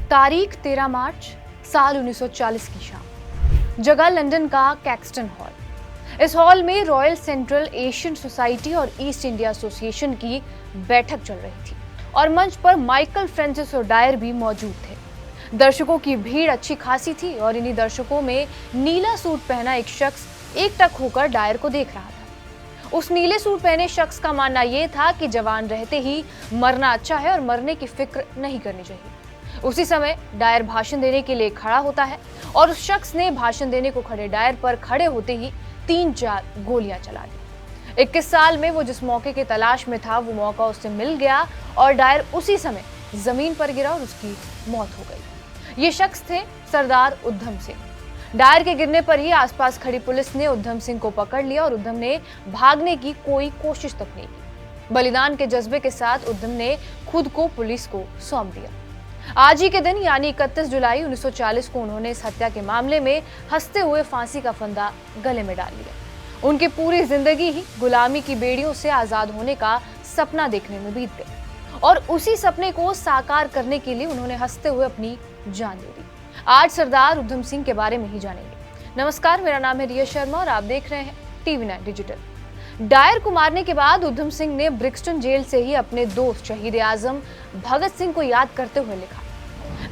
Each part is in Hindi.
तारीख 13 मार्च साल 1940 की शाम। जगह लंदन का कैक्सटन हॉल। इस हॉल में रॉयल सेंट्रल एशियन सोसाइटी और ईस्ट इंडिया एसोसिएशन की बैठक चल रही थी और मंच पर माइकल फ्रांसिस ओडायर भी मौजूद थे। दर्शकों की भीड़ अच्छी खासी थी और इन्हीं दर्शकों में नीला सूट पहना एक शख्स एकटक होकर डायर को देख रहा था। उस नीले सूट पहने शख्स का मानना यह था कि जवान रहते ही मरना अच्छा है और मरने की फिक्र नहीं करनी चाहिए। उसी समय डायर भाषण देने के लिए खड़ा होता है और उस शख्स ने भाषण देने को खड़े डायर पर खड़े होते ही 3-4 गोलियां चला दी। 21 साल में वो जिस मौके की तलाश में था वो मौका उससे मिल गया और डायर उसी समय जमीन पर गिरा और उसकी मौत हो गई। ये शख्स थे सरदार उधम सिंह। डायर के गिरने पर ही आसपास खड़ी पुलिस ने उधम सिंह को पकड़ लिया और उधम ने भागने की कोई कोशिश तक नहीं की। बलिदान के जज्बे के साथ उधम ने खुद को पुलिस को सौंप दिया। आज ही के दिन यानी 31 जुलाई 1940 को उन्होंने इस हत्या के मामले में हंसते हुए फांसी का फंदा गले में डाल लिया। उनकी पूरी जिंदगी ही गुलामी की बेड़ियों से आजाद होने का सपना देखने में बीत गई और उसी सपने को साकार करने के लिए उन्होंने हंसते हुए अपनी जान दे दी। आज सरदार उधम सिंह के बारे में ही जानेंगे। नमस्कार, मेरा नाम है रिया शर्मा और आप देख रहे हैं TV9 डिजिटल। डायर को मारने के बाद उधम सिंह ने ब्रिक्सटन जेल से ही अपने दोस्त शहीद आजम भगत सिंह को याद करते हुए लिखा,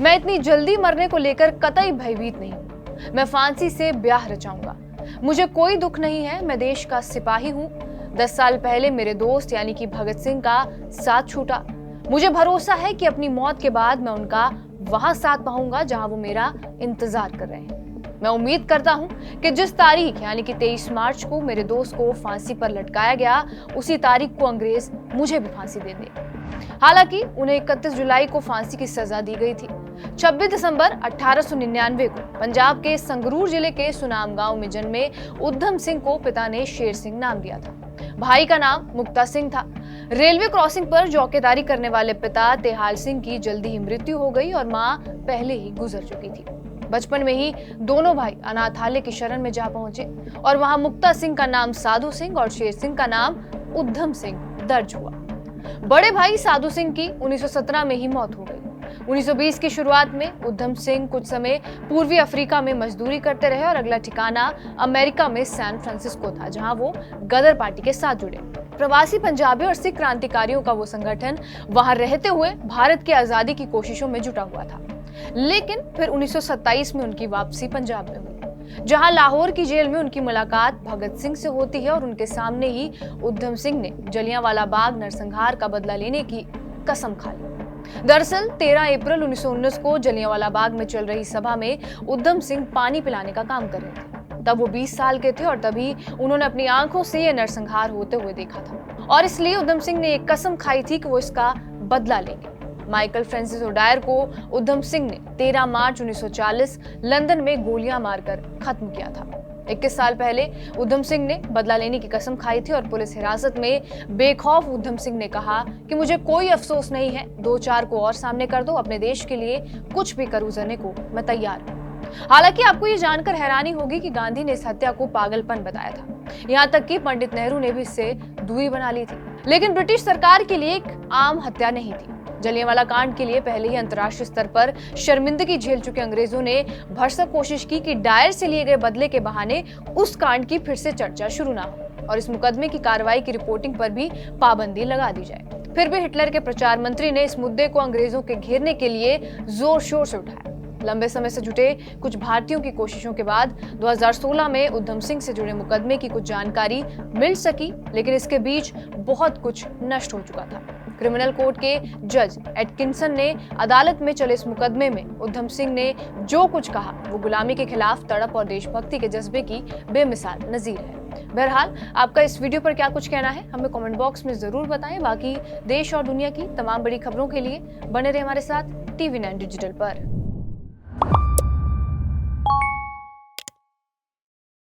मैं इतनी जल्दी मरने को लेकर कतई भयभीत नहीं हूँ। मैं फांसी से ब्याह रचाऊंगा। मुझे कोई दुख नहीं है, मैं देश का सिपाही हूँ। 10 साल पहले मेरे दोस्त यानी कि भगत सिंह का साथ छूटा। मुझे भरोसा है कि अपनी मौत के बाद मैं उनका वहां साथ पाऊंगा जहां वो मेरा इंतजार कर रहे हैं। मैं उम्मीद करता हूं कि जिस तारीख यानी कि 23 मार्च को मेरे दोस्त को फांसी पर लटकाया गया, उसी तारीख को अंग्रेज मुझे भी फांसी दे दें। हालांकि उन्हें 31 जुलाई को फांसी की सजा दी गई थी। 26 दिसंबर 1899 को पंजाब के संगरूर जिले के सुनाम गांव में जन्मे उधम सिंह को पिता ने शेर सिंह नाम दिया था। भाई का नाम मुक्ता सिंह था। रेलवे क्रॉसिंग पर चौकीदारी करने वाले पिता तेहाल सिंह की जल्दी ही मृत्यु हो गई और मां पहले ही गुजर चुकी थी। बचपन में ही दोनों भाई अनाथालय की शरण में जा पहुंचे और वहां मुक्ता सिंह का नाम साधु सिंह और शेर सिंह का नाम उधम सिंह दर्ज हुआ। बड़े भाई साधु सिंह की 1917 में ही मौत हो गई। 1920 की शुरुआत में उधम सिंह कुछ समय पूर्वी अफ्रीका में मजदूरी करते रहे और अगला ठिकाना अमेरिका में सैन फ्रांसिस्को था, जहां वो गदर पार्टी के साथ जुड़े। प्रवासी पंजाबी और सिख क्रांतिकारियों का वो संगठन वहां रहते हुए भारत की आजादी की कोशिशों में जुटा हुआ था। लेकिन फिर 1927 में उनकी वापसी पंजाब में हुई, जहां लाहौर की जेल में उनकी मुलाकात भगत सिंह से होती है और उनके सामने ही उधम सिंह ने जलियांवाला बाग नरसंहार का बदला लेने की कसम खा ली। दरअसल 13 अप्रैल 1919 को जलियांवाला बाग में चल रही सभा में उधम सिंह पानी पिलाने का काम कर रहे थे। तब वो 20 साल के थे और तभी उन्होंने अपनी आंखों से यह नरसंहार होते हुए देखा था और इसलिए उधम सिंह ने एक कसम खाई थी कि वो इसका बदला लेंगे। माइकल फ्रांसिस ओडायर को उधम सिंह ने 13 मार्च 1940 लंदन में गोलियां मारकर खत्म किया था। 21 साल पहले उधम सिंह ने बदला लेने की कसम खाई थी और पुलिस हिरासत में बेखौफ उधम सिंह ने कहा कि मुझे कोई अफसोस नहीं है, 2-4 को और सामने कर दो, अपने देश के लिए कुछ भी कर गुजरने को मैं तैयार हूँ। हालांकि आपको ये जानकर हैरानी होगी कि गांधी ने इस हत्या को पागलपन बताया था। यहाँ तक कि पंडित नेहरू ने भी इससे दूरी बना ली थी। लेकिन ब्रिटिश सरकार के लिए एक आम हत्या नहीं थी। जलियांवाला कांड के लिए पहले ही अंतर्राष्ट्रीय स्तर पर शर्मिंदगी झेल चुके अंग्रेजों ने भरसक कोशिश की कि डायर से लिए गए बदले के बहाने उस कांड की फिर से चर्चा शुरू ना हो और इस मुकदमे की कार्रवाई की रिपोर्टिंग पर भी पाबंदी लगा दी जाए। फिर भी हिटलर के प्रचार मंत्री ने इस मुद्दे को अंग्रेजों के घेरने के लिए जोर शोर से उठाया। लंबे समय से जुटे कुछ भारतीयों की कोशिशों के बाद 2016 में उधम सिंह से जुड़े मुकदमे की कुछ जानकारी मिल सकी, लेकिन इसके बीच बहुत कुछ नष्ट हो चुका था। क्रिमिनल कोर्ट के जज एटकिंसन ने अदालत में चले इस मुकदमे में उधम सिंह ने जो कुछ कहा वो गुलामी के खिलाफ तड़प और देशभक्ति के जज्बे की बेमिसाल नजीर है। बहरहाल, आपका इस वीडियो पर क्या कुछ कहना है हमें कमेंट बॉक्स में जरूर बताएं। बाकी देश और दुनिया की तमाम बड़ी खबरों के लिए बने रहे हमारे साथ TV9 डिजिटल पर।